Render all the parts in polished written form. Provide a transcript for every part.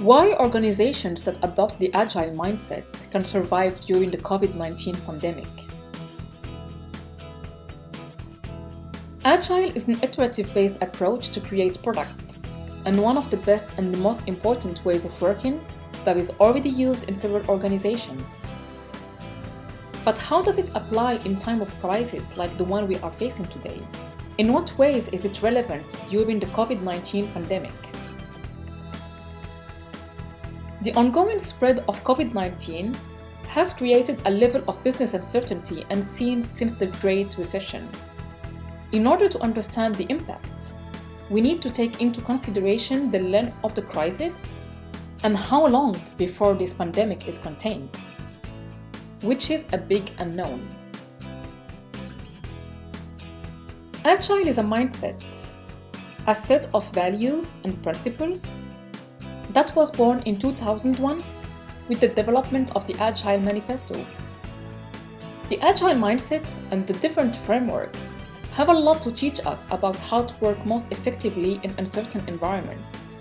Why organizations that adopt the Agile mindset can survive during the COVID-19 pandemic. Agile is an iterative-based approach to create products, and one of the best and the most important ways of working that is already used in several organizations. But how does it apply in time of crisis like the one we are facing today? In what ways is it relevant during the COVID-19 pandemic? The ongoing spread of COVID-19 has created a level of business uncertainty unseen since the Great Recession. In order to understand the impact, we need to take into consideration the length of the crisis and how long before this pandemic is contained, which is a big unknown. Agile is a mindset, a set of values and principles that was born in 2001 with the development of the Agile Manifesto. The Agile mindset and the different frameworks have a lot to teach us about how to work most effectively in uncertain environments.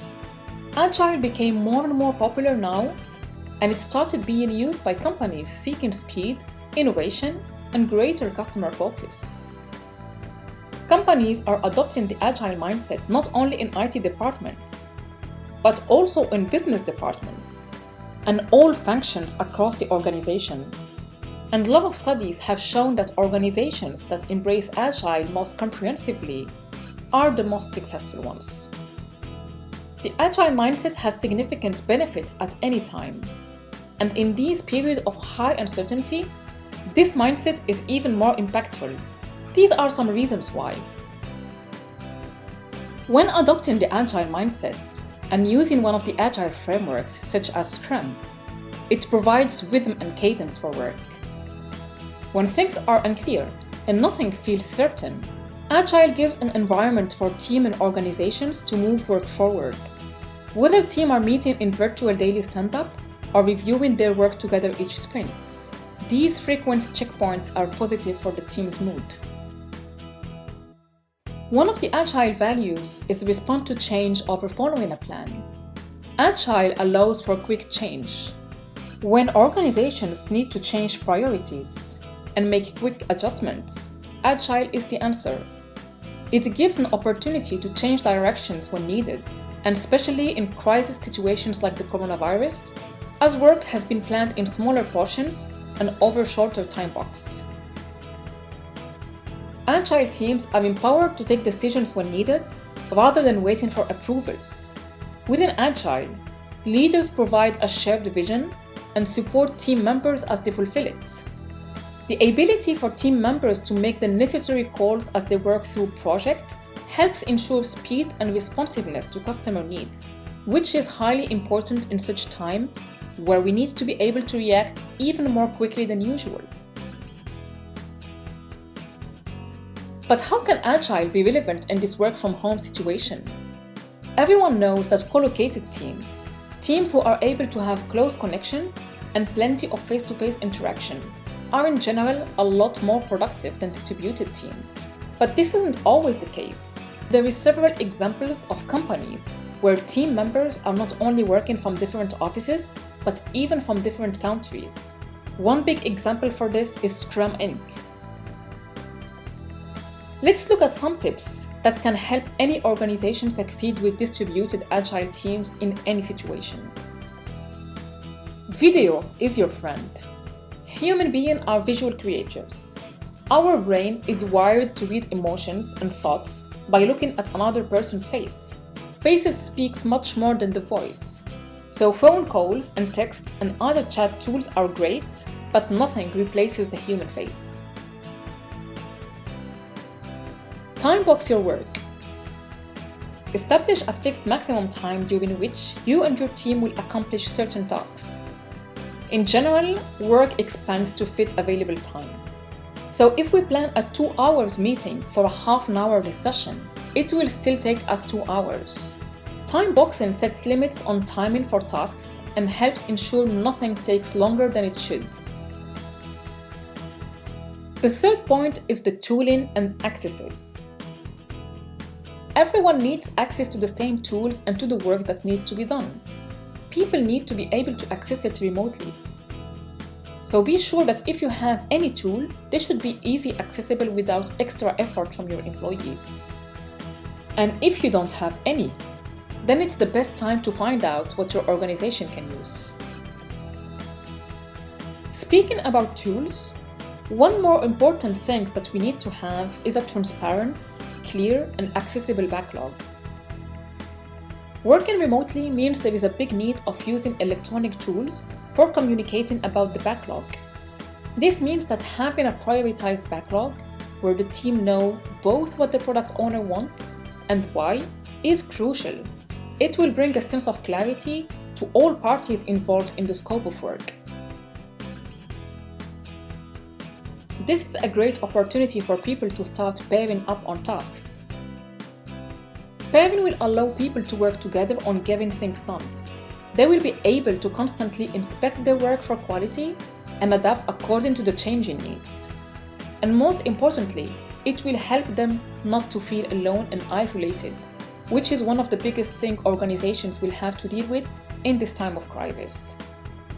Agile became more and more popular now, and it started being used by companies seeking speed, innovation, and greater customer focus. Companies are adopting the Agile mindset not only in IT departments, but also in business departments and all functions across the organization. And a lot of studies have shown that organizations that embrace Agile most comprehensively are the most successful ones. The Agile mindset has significant benefits at any time. And in these periods of high uncertainty, this mindset is even more impactful. These are some reasons why. When adopting the Agile mindset and using one of the Agile frameworks such as Scrum, it provides rhythm and cadence for work. When things are unclear and nothing feels certain, Agile gives an environment for team and organizations to move work forward. Whether teams are meeting in virtual daily stand-up or reviewing their work together each sprint, these frequent checkpoints are positive for the team's mood. One of the Agile values is respond to change over following a plan. Agile allows for quick change. When organizations need to change priorities and make quick adjustments, Agile is the answer. It gives an opportunity to change directions when needed, and especially in crisis situations like the coronavirus, as work has been planned in smaller portions and over shorter time blocks. Agile teams are empowered to take decisions when needed, rather than waiting for approvals. Within Agile, leaders provide a shared vision and support team members as they fulfill it. The ability for team members to make the necessary calls as they work through projects helps ensure speed and responsiveness to customer needs, which is highly important in such time where we need to be able to react even more quickly than usual. But how can Agile be relevant in this work-from-home situation? Everyone knows that co-located teams who are able to have close connections and plenty of face-to-face interaction, are in general a lot more productive than distributed teams. But this isn't always the case. There is several examples of companies where team members are not only working from different offices, but even from different countries. One big example for this is Scrum Inc. Let's look at some tips that can help any organization succeed with distributed Agile teams in any situation. Video is your friend. Human beings are visual creatures. Our brain is wired to read emotions and thoughts by looking at another person's face. Faces speak much more than the voice. So phone calls and texts and other chat tools are great, but nothing replaces the human face. Time box your work. Establish a fixed maximum time during which you and your team will accomplish certain tasks. In general, work expands to fit available time. So if we plan a 2 hours meeting for a half-an-hour discussion, it will still take us 2 hours. Time boxing sets limits on timing for tasks and helps ensure nothing takes longer than it should. The third point is the tooling and accesses. Everyone needs access to the same tools and to the work that needs to be done. people need to be able to access it remotely. So be sure that if you have any tool, they should be easily accessible without extra effort from your employees. And if you don't have any, then it's the best time to find out what your organization can use. Speaking about tools, one more important thing that we need to have is a transparent, clear, and accessible backlog. Working remotely means there is a big need of using electronic tools for communicating about the backlog. This means that having a prioritized backlog, where the team know both what the product owner wants and why, is crucial. It will bring a sense of clarity to all parties involved in the scope of work. This is a great opportunity for people to start pairing up on tasks. Paving will allow people to work together on getting things done. They will be able to constantly inspect their work for quality and adapt according to the changing needs. And most importantly, it will help them not to feel alone and isolated, which is one of the biggest things organizations will have to deal with in this time of crisis.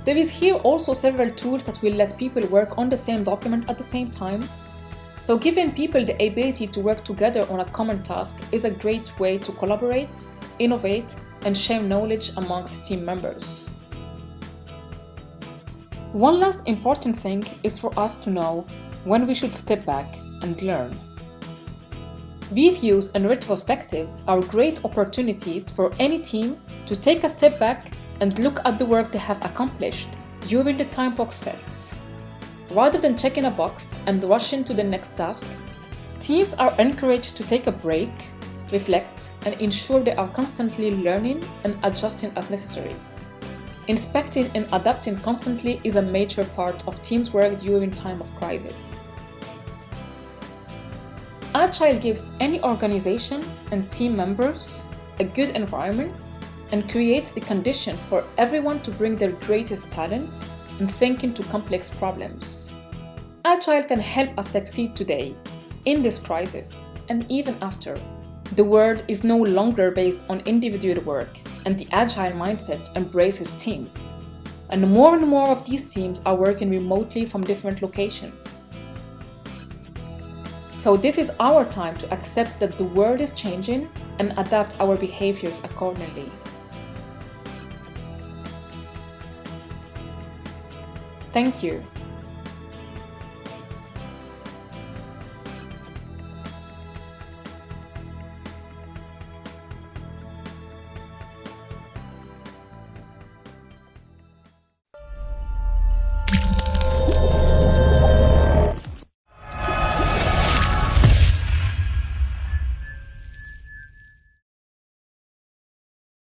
There is here also several tools that will let people work on the same document at the same time. So giving people the ability to work together on a common task is a great way to collaborate, innovate, and share knowledge amongst team members. One last important thing is for us to know when we should step back and learn. Reviews and retrospectives are great opportunities for any team to take a step back and look at the work they have accomplished during the time box sets. Rather than checking a box and rushing to the next task, teams are encouraged to take a break, reflect, and ensure they are constantly learning and adjusting as necessary. Inspecting and adapting constantly is a major part of teams' work during time of crisis. Agile gives any organization and team members a good environment and creates the conditions for everyone to bring their greatest talents and thinking to complex problems. Agile can help us succeed today, in this crisis, and even after. The world is no longer based on individual work, and the Agile mindset embraces teams. And more of these teams are working remotely from different locations. So this is our time to accept that the world is changing and adapt our behaviors accordingly. Thank you.